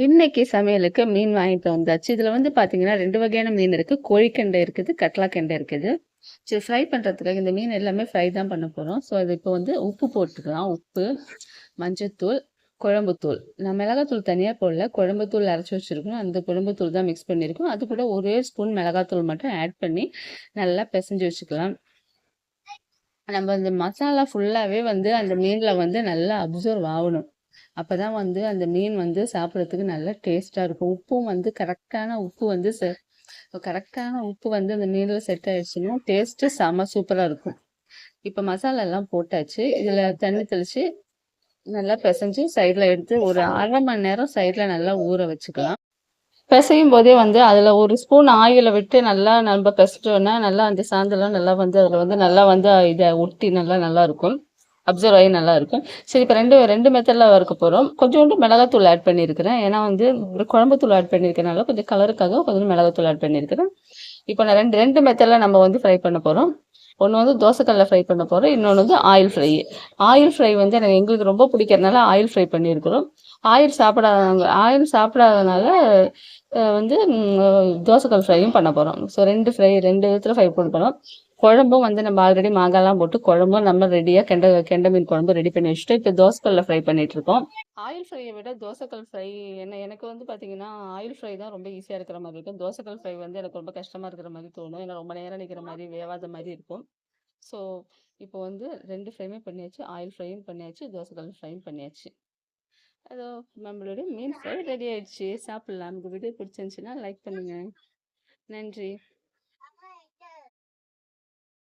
இன்னைக்கு சமையலுக்கு மீன் வாங்கிட்டு வந்தாச்சு. இதுல வந்து பாத்தீங்கன்னா 2 வகையான மீன் இருக்கு. கோழிக்கெண்டை இருக்குது, கட்லா கெண்டை இருக்குது. சரி ஃப்ரை பண்றதுக்காக இந்த மீன் எல்லாமே ஃப்ரை தான் பண்ண போறோம். ஸோ அது இப்போ வந்து உப்பு போட்டுக்கலாம். உப்பு, மஞ்சத்தூள், குழம்புத்தூள். நான் மிளகாத்தூள் தனியா போடல. குழம்புத்தூள் அரைச்சு வச்சிருக்கோம். அந்த குழம்புத்தூள் தான் மிக்ஸ் பண்ணியிருக்கோம். அது கூட ஒரே ஸ்பூன் மிளகாத்தூள் மட்டும் ஆட் பண்ணி நல்லா பிசைஞ்சு வச்சுக்கலாம். நம்ம இந்த மசாலா ஃபுல்லாவே வந்து அந்த மீன்ல வந்து நல்லா அப்சர்வ் ஆகணும். அப்பதான் வந்து அந்த மீன் வந்து சாப்பிடறதுக்கு நல்லா டேஸ்டா இருக்கும். உப்பும் வந்து கரெக்டான உப்பு வந்து அந்த மீன்ல செட் ஆயிடுச்சுன்னா டேஸ்ட் செம சூப்பரா இருக்கும். இப்ப மசாலா எல்லாம் போட்டாச்சு. இதுல தண்ணி தெளிச்சு நல்லா பிசைஞ்சு சைடுல எடுத்து ஒரு 1/2 மணி நேரம் சைடுல நல்லா ஊற வச்சுக்கலாம். பிசையும் போதே வந்து அதுல ஒரு ஸ்பூன் ஆயில விட்டு நல்லா நம்ம பிசைச்சோம்னா நல்லா அந்த சாந்தெல்லாம் நல்லா வந்து அதுல வந்து நல்லா வந்து இதை ஒட்டி நல்லா இருக்கும். அப்சர்வ் ஆகி நல்லா இருக்கும். சரி, இப்போ ரெண்டு மெத்தட்ல வறுக்க போகிறோம். கொஞ்சோண்டு மிளகாத்தூள் ஆட் பண்ணியிருக்கிறேன். ஏன்னா வந்து ஒரு குழம்புத்தூள் ஆட் பண்ணியிருக்கனால கொஞ்சம் கலருக்காக கொஞ்சம் மிளகாத்தூள் ஆட் பண்ணியிருக்கிறேன். இப்போ நான் ரெண்டு மெத்தடில் நம்ம வந்து ஃப்ரை பண்ண போகிறோம். ஒன்று வந்து தோசைக்கல்ல ஃப்ரை பண்ண போகிறோம். இன்னொன்று வந்து ஆயில் ஃப்ரை. ஆயில் ஃப்ரை வந்து எங்களுக்கு ரொம்ப பிடிக்கிறதுனால ஆயில் ஃப்ரை பண்ணியிருக்கிறோம். ஆயில் சாப்பிடாதனால வந்து தோசைக்கல் ஃப்ரையும் பண்ண போகிறோம். ஸோ ரெண்டு விதத்தில் ஃப்ரை பண்ண போகிறோம். குழம்பும் வந்து நம்ம ஆல்ரெடி மாங்காய்லாம் போட்டு குழம்பும் நம்ம ரெடியாக கெண்டை மீன் குழம்பு ரெடி பண்ணி வச்சுட்டு இப்போ தோசைக்கல்ல ஃப்ரை பண்ணிட்டு இருக்கோம். ஆயில் ஃப்ரையை விட தோசைக்கல் ஃப்ரை எனக்கு வந்து பார்த்தீங்கன்னா ஆயில் ஃப்ரை தான் ரொம்ப ஈஸியாக இருக்கிற மாதிரி இருக்கும். தோசைக்கல் ஃப்ரை வந்து எனக்கு ரொம்ப கஷ்டமாக இருக்கிற மாதிரி தோணும். ஏன்னா ரொம்ப நேரம் நிற்கிற மாதிரி வேவாத மாதிரி இருக்கும். ஸோ இப்போ வந்து ரெண்டு ஃப்ரைமே பண்ணியாச்சு. ஆயில் ஃப்ரையும் பண்ணியாச்சு, தோசைக்கல் ஃப்ரையும் பண்ணியாச்சு. அதோ நம்மளுடைய மீன் ஃப்ரை ரெடி ஆயிடுச்சு. சாப்பிட்லாம். இந்த வீடியோ பிடிச்சிருந்துச்சுன்னா லைக் பண்ணுங்கள். நன்றி.